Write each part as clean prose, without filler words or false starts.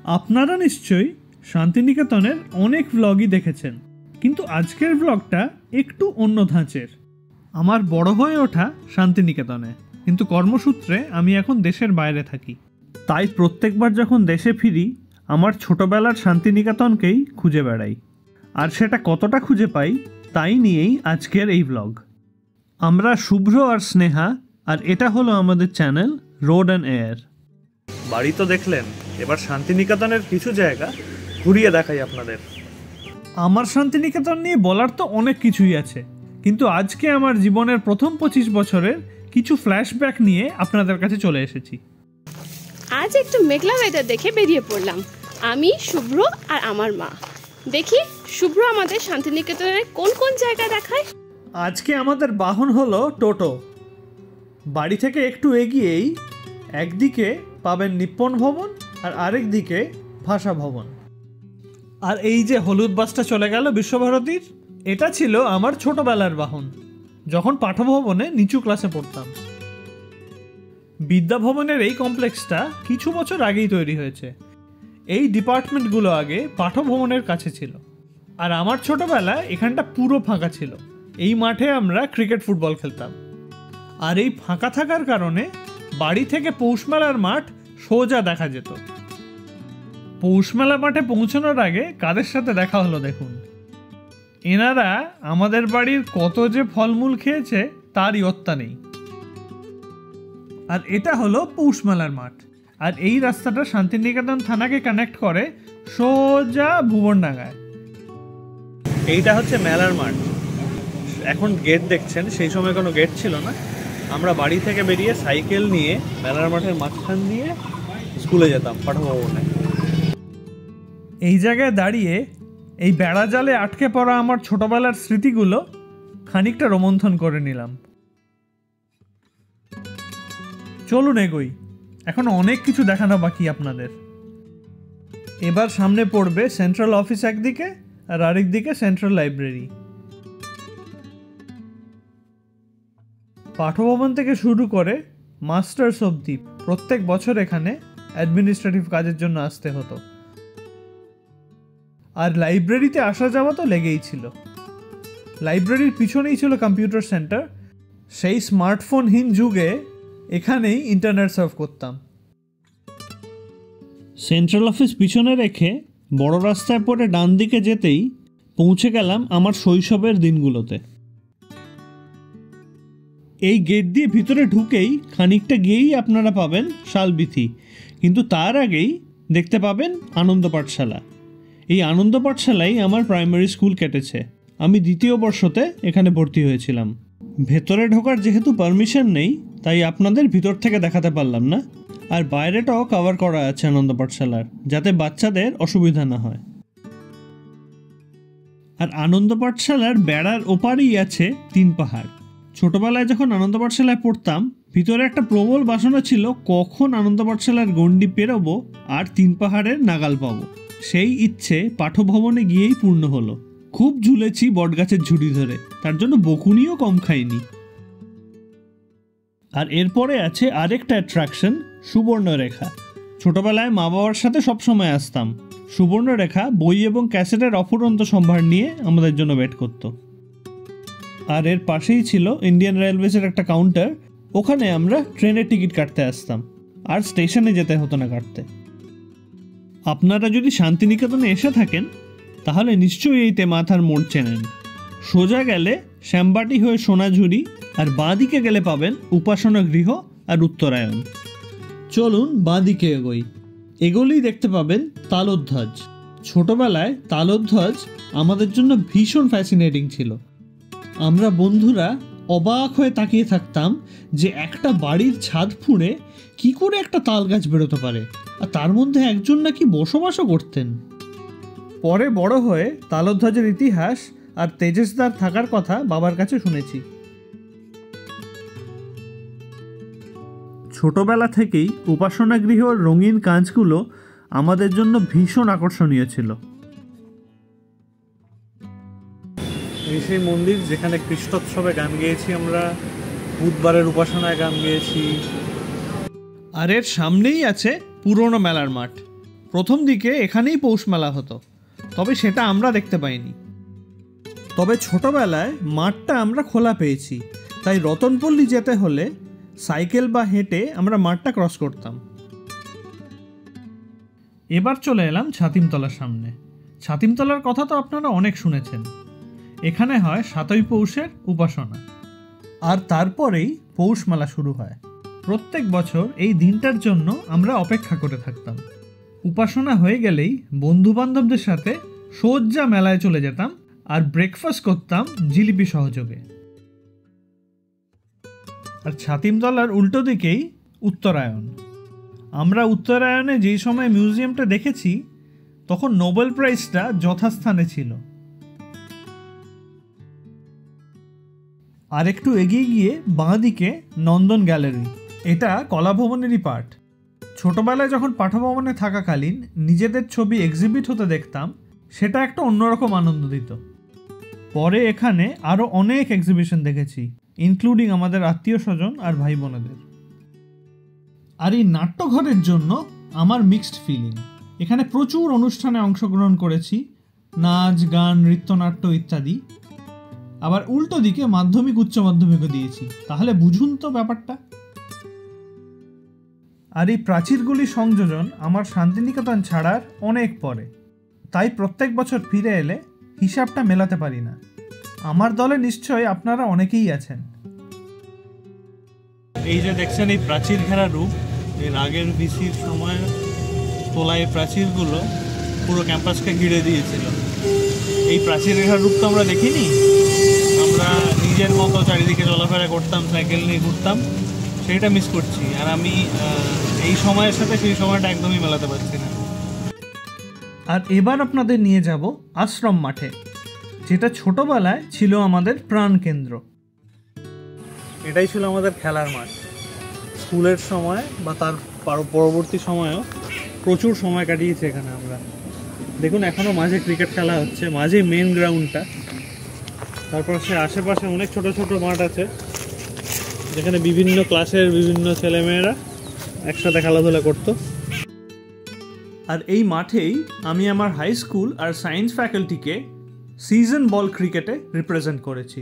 আপনারা নিশ্চয়ই শান্তিনিকেতনের অনেক ব্লগই দেখেছেন, কিন্তু আজকের ব্লগটা একটু অন্য ধাঁচের। আমার বড় হয়ে ওঠা শান্তিনিকেতনে, কিন্তু কর্মসূত্রে আমি এখন দেশের বাইরে থাকি। তাই প্রত্যেকবার যখন দেশে ফিরি আমার ছোটবেলার শান্তিনিকেতনকেই খুঁজে বেড়াই, আর সেটা কতটা খুঁজে পাই তাই নিয়েই আজকের এই ব্লগ। আমরা শুভ্র আর স্নেহা, আর এটা হলো আমাদের চ্যানেল রোড অ্যান্ড এয়ার। বাড়ি তো দেখলেন, এবার শান্তিনিকেতনের কিছু জায়গা ঘুরিয়ে দেখাই আপনাদের। আমার শান্তিনিকেতন নিয়ে বলার তো অনেক কিছুই আছে, কিন্তু আজকে আমার জীবনের প্রথম 25 বছরের কিছু ফ্ল্যাশব্যাক নিয়ে আপনাদের কাছে চলে এসেছি। আজ একটু মেঘলা ওয়েদার দেখে বেরিয়ে পড়লাম আমি, শুভ্র আর আমার মা। দেখি শুভ্র আমাদের শান্তিনিকেতনের কোন কোন জায়গা দেখায়। আজকে আমাদের বাহন হলো টোটো। বাড়ি থেকে একটু এগিয়েই একদিকে পাবেন নিপ্পন ভবন আর আরেক দিকে ভাষা ভবন। আর এই যে হলুদ বাসটা চলে গেল বিশ্বভারতীর, এটা ছিল আমার ছোটবেলার বাহন, যখন পাঠভবনে নিচু ক্লাসে পড়তাম। বিদ্যাভবনের এই কমপ্লেক্সটা কিছু বছর আগেই তৈরি হয়েছে। এই ডিপার্টমেন্টগুলো আগে পাঠভবনের কাছে ছিল, আর আমার ছোটবেলায় এখানটা পুরো ফাঁকা ছিল। এই মাঠে আমরা ক্রিকেট ফুটবল খেলতাম, আর এই ফাঁকা থাকার কারণে বাড়ি থেকে পৌষমেলার মাঠ সোজা দেখা যেত। পৌষমেলা মাঠে পৌঁছানোর আগে কাদের সাথে দেখা হলো দেখুন। এনারা আমাদের বাড়ির কত যে ফলমূল খেয়েছে তার ইয়ত্তা নেই। আর এটা হলো পৌষমেলার মাঠ, আর এই রাস্তাটা শান্তিনিকেতন থানাকে কানেক্ট করে সোজা ভুবনডাঙ্গায়। এইটা হচ্ছে মেলার মাঠ। এখন গেট দেখছেন, সেই সময় কোনো গেট ছিল না। আমরা বাড়ি থেকে বেরিয়ে সাইকেল নিয়ে মেলার মাঠের মাঝখান দিয়ে স্কুলে যেতাম, পাঠভবনে। এই জায়গায় দাঁড়িয়ে এই বেড়া জালে আটকে পড়া আমার ছোটবেলার স্মৃতিগুলো খানিকটা রোমন্থন করে নিলাম। চলুন এগোই, এখন অনেক কিছু দেখানো বাকি আপনাদের। এবার সামনে পড়বে সেন্ট্রাল অফিস একদিকে, আর আরেক দিকে সেন্ট্রাল লাইব্রেরি। পাঠভবন থেকে শুরু করে মাস্টার্স অবধি প্রত্যেক বছর এখানে অ্যাডমিনিস্ট্রেটিভ কাজের জন্য আসতে হতো। আর লাইব্রেরিতে আসা যাওয়া তো লেগেই ছিল। লাইব্রেরির পিছনেই ছিল কম্পিউটার সেন্টার। সেই স্মার্টফোনহীন যুগে এখানেই ইন্টারনেট সার্ভ করতাম। সেন্ট্রাল অফিস পিছনে রেখে বড় রাস্তায় পড়ে ডান দিকে যেতেই পৌঁছে গেলাম আমার শৈশবের দিনগুলোতে। এই গেট দিয়ে ভিতরে ঢুকেই খানিকটা গিয়েই আপনারা পাবেন শালবিথি, কিন্তু তার আগেই দেখতে পাবেন আনন্দ পাঠশালা। এই আনন্দ পাঠশালাই আমার প্রাইমারি স্কুল কেটেছে। আমি দ্বিতীয় বর্ষতে এখানে ভর্তি হয়েছিলাম। ভেতরে ঢোকার যেহেতু পারমিশন নেই, তাই আপনাদের ভিতর থেকে দেখাতে পারলাম না। আর বাইরেটাও কভার করা আছে আনন্দ পাঠশালার, যাতে বাচ্চাদের অসুবিধা না হয়। আর আনন্দ পাঠশালার বেড়ার ওপারেই আছে 3 পাহাড়। ছোটবেলায় যখন আনন্দ পাঠশালায় পড়তাম, ভিতরে একটা প্রবল বাসনা ছিল কখন আনন্দ পাঠশালার গণ্ডি পেরোবো আর 3 পাহাড়ের নাগাল পাবো। সেই ইচ্ছে পাঠভবনে গিয়েই পূর্ণ হলো। খুব ঝুলেছি বটগাছের ঝুড়ি ধরে, তার জন্য বকুনিও কম খাইনি। আর এরপরে আছে আরেকটা অ্যাট্রাকশন, সুবর্ণরেখা। ছোটবেলায় মা বাবার সাথে সবসময় আসতাম। সুবর্ণরেখা বই এবং ক্যাসেটের অফুরন্ত সম্ভার নিয়ে আমাদের জন্য ওয়েট করত। আর এর পাশেই ছিল ইন্ডিয়ান রেলওয়েজের একটা কাউন্টার। ওখানে আমরা ট্রেনের টিকিট কাটতে আসতাম, আর স্টেশনে যেতে হতো না কাটতে। আপনারা যদি শান্তিনিকেতনে এসে থাকেন তাহলে নিশ্চয়ই এই তেমাথার মোড় চেনেন। সোজা গেলে শ্যামবাটি হয়ে সোনাঝুরি, আর বাঁ দিকে গেলে পাবেন উপাসনা গৃহ আর উত্তরায়ণ। চলুন বাঁ দিকে এগোই। এগোলেই দেখতে পাবেন তালোধ্বজ। ছোটবেলায় তালোধ্বজ আমাদের জন্য ভীষণ ফ্যাসিনেটিং ছিল। আমরা বন্ধুরা অবাক হয়ে তাকিয়ে থাকতাম যে একটা বাড়ির ছাদ ফুঁড়ে কি করে একটা তাল গাছ বেরোতে পারে, আর তার মধ্যে একজন নাকি বসবাসও করতেন। পরে বড় হয়ে তালোধ্বজের ইতিহাস আর তেজসদার থাকার কথা বাবার কাছে শুনেছি। ছোটবেলা থেকেই উপাসনা গৃহর রঙিন কাঁচগুলো আমাদের জন্য ভীষণ আকর্ষণীয় ছিল। এই সেই মন্দির যেখানে কৃষ্ণোৎসবে গান গেয়েছি আমরা, বুধবারের উপাসনায় গান গেয়েছি। আর এর সামনেই আছে পুরনো মেলার মাঠ। প্রথম দিকে এখানেই পৌষ মেলা হতো, তবে সেটা আমরা দেখতে পাইনি। তবে ছোটবেলায় মাঠটা আমরা খোলা পেয়েছি, তাই রতনপল্লী যেতে হলে সাইকেল বা হেঁটে আমরা মাঠটা ক্রস করতাম। এবার চলে এলাম ছাতিমতলার সামনে। ছাতিমতলার কথা তো আপনারা অনেক শুনেছেন। এখানে হয় 7ই পৌষের উপাসনা, আর তারপরেই পৌষ মেলা শুরু হয়। প্রত্যেক বছর এই দিনটার জন্য আমরা অপেক্ষা করে থাকতাম। উপাসনা হয়ে গেলেই বন্ধুবান্ধবদের সাথে সোজা মেলায় চলে যেতাম আর ব্রেকফাস্ট করতাম জিলিপি সহযোগে। আর ছাতিমতলার উল্টো দিকেই উত্তরায়ণ। আমরা উত্তরায়ণে যেই সময় মিউজিয়ামটা দেখেছি তখন নোবেল প্রাইজটা যথাস্থানে ছিল। আর একটু এগিয়ে গিয়ে বাঁ দিকে নন্দন গ্যালারি, এটা কলাভবনেরই পার্ট। ছোটবেলায় যখন পাঠভবনে থাকাকালীন নিজেদের ছবি এক্সিবিট হতে দেখতাম, সেটা একটা অন্যরকম আনন্দ দিত। পরে এখানে আরও অনেক এক্সিবিশন দেখেছি, ইনক্লুডিং আমাদের আত্মীয় স্বজন আর ভাই বোনেদের। আর এই নাট্যঘরের জন্য আমার মিক্সড ফিলিং। এখানে প্রচুর অনুষ্ঠানে অংশগ্রহণ করেছি, নাচ, গান, নৃত্যনাট্য ইত্যাদি। আবার উল্টো দিকে মাধ্যমিক উচ্চ মাধ্যমিকও দিয়েছি, তাহলে বুঝুন তো ব্যাপারটা। আর এই প্রাচীরগুলি সংযোজন আমার শান্তিনিকেতন ছাড়ার অনেক পরে, তাই প্রত্যেক বছর ফিরে এলে হিসাবটা মেলাতে পারি না। আমার দলে নিশ্চয়ই আপনারা অনেকেই আছেন। এই যে দেখছেন এই প্রাচীর ঘেরা রূপ, এর আগের ভিসির সময় তোলা এই প্রাচীরগুলো পুরো ক্যাম্পাসকে ঘিরে দিয়েছিল। এই প্রাচীর ঘেরা রূপ তো আমরা দেখিনি, আমরা নিজের মতো চারিদিকে চলাফেরা করতাম, সাইকেল নিয়ে ঘুরতাম, সেইটা মিস করছি। আর আমি এই সময়ের সাথে সেই সময়টা একদমই মেলাতে পারছি না। আর এবার আপনাদের নিয়ে যাব আশ্রম মাঠে, যেটা ছোটবেলায় ছিল আমাদের প্রাণ কেন্দ্র। এটাই ছিল আমাদের খেলার মাঠ। স্কুলের সময় বা তার পরবর্তী সময়েও প্রচুর সময় কাটিয়েছি এখানে আমরা। দেখুন এখনও মাঝে ক্রিকেট খেলা হচ্ছে, মাঝে মেন গ্রাউন্ডটা। তারপর সে আশেপাশে অনেক ছোট ছোট মাঠ আছে, যেখানে বিভিন্ন ক্লাসের বিভিন্ন ছেলেমেয়েরা একসাথে খেলাধুলা করতো। আর এই মাঠেই আমি আমার হাই স্কুল আর সায়েন্স ফ্যাকাল্টিকে সিজন বল ক্রিকেটে রিপ্রেজেন্ট করেছি।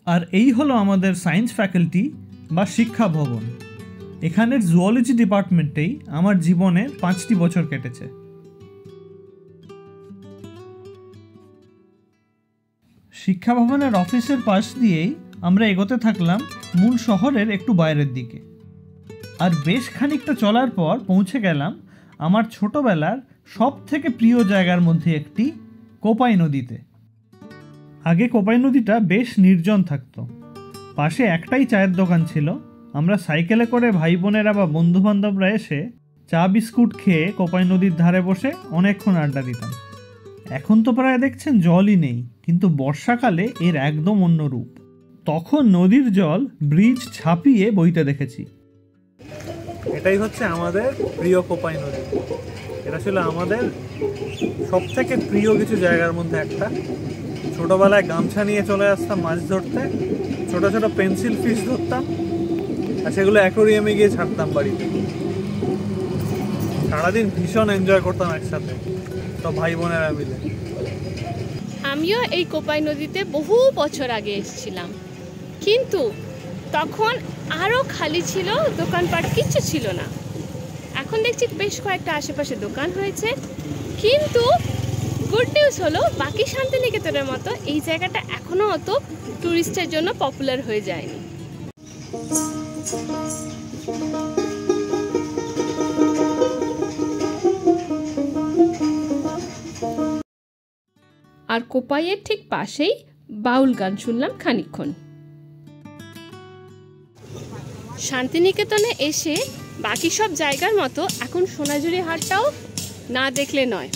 আর এই হলো আমাদের সায়েন্স ফ্যাকাল্টি বা শিক্ষা ভবন। এখানের জুওলজি ডিপার্টমেন্টেই আমার জীবনের 5টি বছর কেটেছে। শিক্ষা ভবনের অফিসের পাশ দিয়েই আমরা এগোতে থাকলাম মূল শহরের একটু বাইরের দিকে। আর বেশ খানিকটা চলার পর পৌঁছে গেলাম আমার ছোটবেলার সব থেকে প্রিয় জায়গার মধ্যে একটি, কোপাই নদীতে। আগে কোপাই নদীটা বেশ নির্জন থাকতো, পাশে একটাই চায়ের দোকান ছিল। আমরা সাইকেলে করে ভাই বোনেরা বা বন্ধুবান্ধবরা এসে চা বিস্কুট খেয়ে কোপাই নদীর ধারে বসে অনেকক্ষণ আড্ডা দিতাম। এখন তো প্রায় দেখছেন জলই নেই, কিন্তু বর্ষাকালে এর একদম অন্য রূপ। তখন নদীর জল ব্রিজ ছাপিয়ে বইতে দেখেছি। এটাই হচ্ছে আমাদের প্রিয় কোপাই নদী। এটা ছিল আমাদের সব থেকে প্রিয় কিছু জায়গার মধ্যে একটা। ছোটবেলায় গামছা নিয়ে চলে আসতাম মাছ ধরতে, ছোট ছোট পেন্সিল ফিশ ধরতাম, আর সেগুলো অ্যাকোরিয়ামে গিয়ে ছাড়তাম বাড়িতে। সারাদিন ভীষণ এনজয় করতাম একসাথে সব ভাই বোনেরা মিলে। আমিও এই কোপাই নদীতে বহু বছর আগে এসেছিলাম, কিন্তু তখন আরও খালি ছিল, দোকানপাট কিচ্ছু ছিল না। এখন দেখছি বেশ কয়েকটা আশেপাশে দোকান হয়েছে, কিন্তু গুড নিউজ হলো বাকি শান্তিনিকেতনের মতো এই জায়গাটা এখনও অত টুরিস্টের জন্য পপুলার হয়ে যায়নি। আর কোপাইয়ের ঠিক পাশেই বাউল গান শুনলাম খানিকক্ষণ। শান্তিনিকেতনে এসে বাকি সব জায়গার মতো এখন সোনাঝুরি হাটটাও না দেখলে নয়।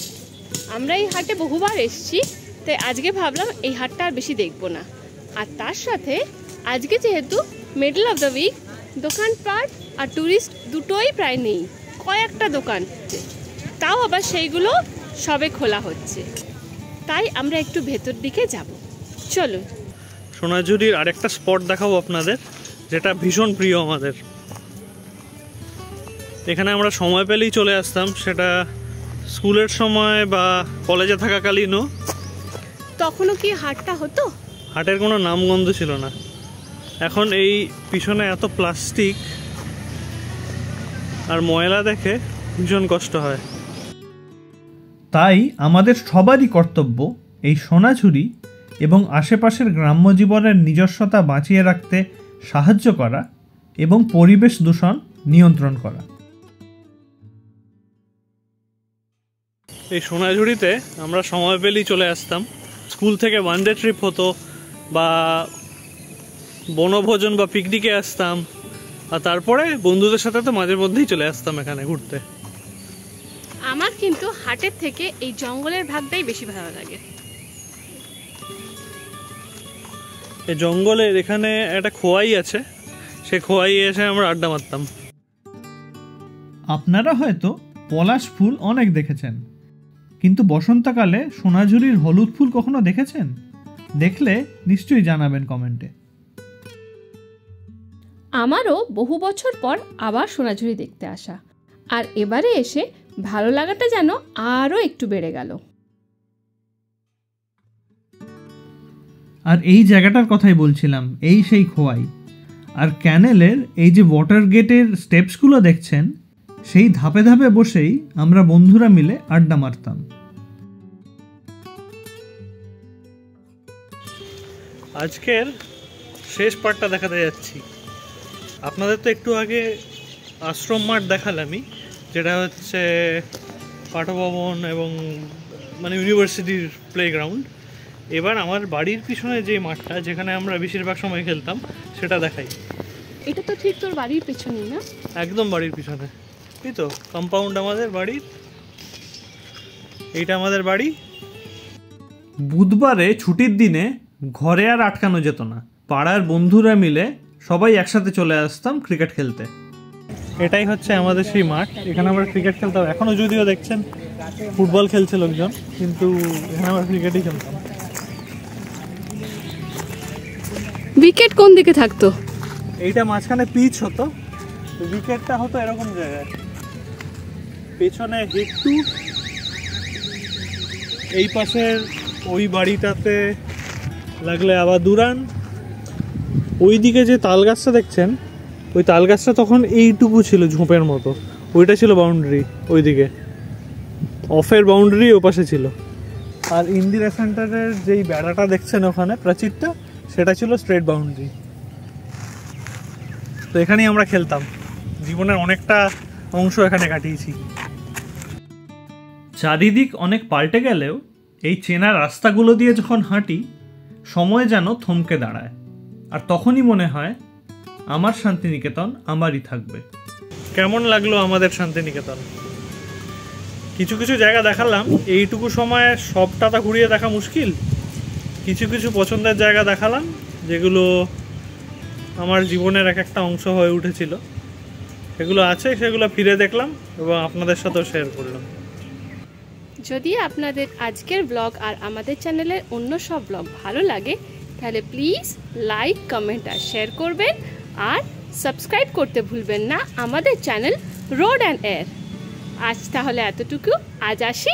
আমরা এই হাটে বহুবার এসেছি, তাই আজকে ভাবলাম এই হাটটা আর বেশি দেখবো না। আর তার সাথে আজকে যেহেতু মিডল অফ দ্য উইক, দোকানপাট আর টুরিস্ট দুটোই প্রায় নেই, কয়েকটা দোকান, তাও আবার সেইগুলো সবে খোলা হচ্ছে, তাই আমরা একটু ভেতর দিকে যাব। চলো সোনাঝুরির আরেকটা স্পট দেখাবো আপনাদের, যেটা ভীষণ প্রিয় আমাদের। এখানে আমরা সময় পেলেই চলে আসতাম, সেটা স্কুলের সময় বা কলেজে থাকাকালীনও। তখনও কি হাটটা হতো? হাটের কোনো নামগন্ধ ছিল না। এখন এই পিছনে এত প্লাস্টিক আর ময়লা দেখে ভীষণ কষ্ট হয়। তাই আমাদের সবারই কর্তব্য এই সোনাঝুরি এবং আশেপাশের গ্রাম্য জীবনের নিজস্বতা বাঁচিয়ে রাখতে সাহায্য করা এবং পরিবেশ দূষণ নিয়ন্ত্রণ করা। এই সোনাঝুরিতে আমরা সময় পেলেই চলে আসতাম। স্কুল থেকে ওয়ানডে ট্রিপ হতো বা বনভোজন বা পিকনিকে আসতাম, আর তারপরে বন্ধুদের সাথে তো মাঝে মধ্যেই চলে আসতাম এখানে ঘুরতে। আমার কিন্তু হাটের থেকে এই জঙ্গলের ভাগটাই বেশি ভালো লাগে। এই জঙ্গলের এখানে একটা খোয়াই আছে, সে খোয়াই এসে আমরা আড্ডা মারতাম। আপনারা হয়তো পলাশ ফুল অনেক দেখেছেন, কিন্তু বসন্তকালে সোনাঝুরির হলুদ ফুল কখনো দেখেছেন? দেখলে নিশ্চয়ই জানাবেন কমেন্টে। আমারও বহু বছর পর আবার সোনাঝুরি দেখতে আসা, আর এবারে এসে ভালো লাগাটা যেন আরও একটু বেড়ে গেল। আর এই জায়গাটার কথাই বলছিলাম, এই সেই খোয়াই। আর ক্যানেলের এই যে ওয়াটার গেটের স্টেপসগুলো দেখছেন, সেই ধাপে ধাপে বসেই আমরা বন্ধুরা মিলে আড্ডা মারতাম। আজকের শেষ পার্টটা দেখাতে যাচ্ছি। আপনাদের তো একটু আগে আশ্রম মাঠ দেখালামই, যেটা হচ্ছে পাঠভবন এবং মানে ইউনিভার্সিটির প্লেগ্রাউন্ড। এবার আমার বাড়ির পিছনে যে মাঠটা, যেখানে আমরা বেশিরভাগ সময় খেলতাম, সেটা দেখাই। এটা তো ঠিক তোর বাড়ির পেছনেই না? একদম বাড়ির পিছনে, এই তো কম্পাউন্ড আমাদের বাড়ির, এইটা আমাদের বাড়ি। বুধবারে ছুটির দিনে ঘরে আর আটকানো যেত না, পাড়ার বন্ধুরা মিলে সবাই একসাথে চলে আসতাম ক্রিকেট খেলতে। এটাই হচ্ছে আমাদের সেই মাঠ, এখানে আমরা ক্রিকেট খেলতাম। এখনও যদিও দেখছেন ফুটবল খেলছে লোকজন, কিন্তু এখানে আমরা ক্রিকেটই খেলতাম। উইকেট কোন দিকে থাকতো? এইটা মাঝখানে পিচ হতো, উইকেটটা হতো এরকম জায়গায়, পেছনে একটু এই পাশের ওই বাড়িটাতে লাগলে আবার দুরান। ওইদিকে যে তাল গাছটা দেখছেন, ওই তাল গাছটা তখন এইটুকু ছিল ঝোপের মতো, ওইটা ছিল বাউন্ডারি। ওইদিকে অফের বাউন্ডারি ও পাশে ছিল। আর ইন্দিরা সেন্টারের যেই বেড়াটা দেখছেন ওখানে, প্রাচীরটা, সেটা ছিল স্ট্রেট বাউন্ডারি। তো এখানেই আমরা খেলতাম, জীবনের অনেকটা অংশ এখানে কাটিয়েছি। চারিদিক অনেক পাল্টে গেলেও এই চেনা রাস্তাগুলো দিয়ে যখন হাঁটি, সময় যেন থমকে দাঁড়ায়, আর তখনই মনে হয় আমার শান্তিনিকেতন আমারই থাকবে। কেমন লাগলো আমাদের শান্তিনিকেতন? কিছু কিছু জায়গা দেখালাম, এইটুকু সময়ে সবটা তো ঘুরিয়ে দেখা মুশকিল। কিছু কিছু পছন্দের জায়গা দেখালাম, যেগুলো আমার জীবনের এক একটা অংশ হয়ে উঠেছিল। সেগুলো আছে, সেগুলো ফিরে দেখলাম এবং আপনাদের সাথেও শেয়ার করলাম। যদি আপনাদের আজকের ব্লগ আর আমাদের চ্যানেলের অন্য সব ব্লগ ভালো লাগে, তাহলে প্লিজ লাইক, কমেন্ট আর শেয়ার করবেন, আর সাবস্ক্রাইব করতে ভুলবেন না আমাদের চ্যানেল রোড অ্যান্ড এয়ার। আজ তাহলে এতটুকু, আজ আসি।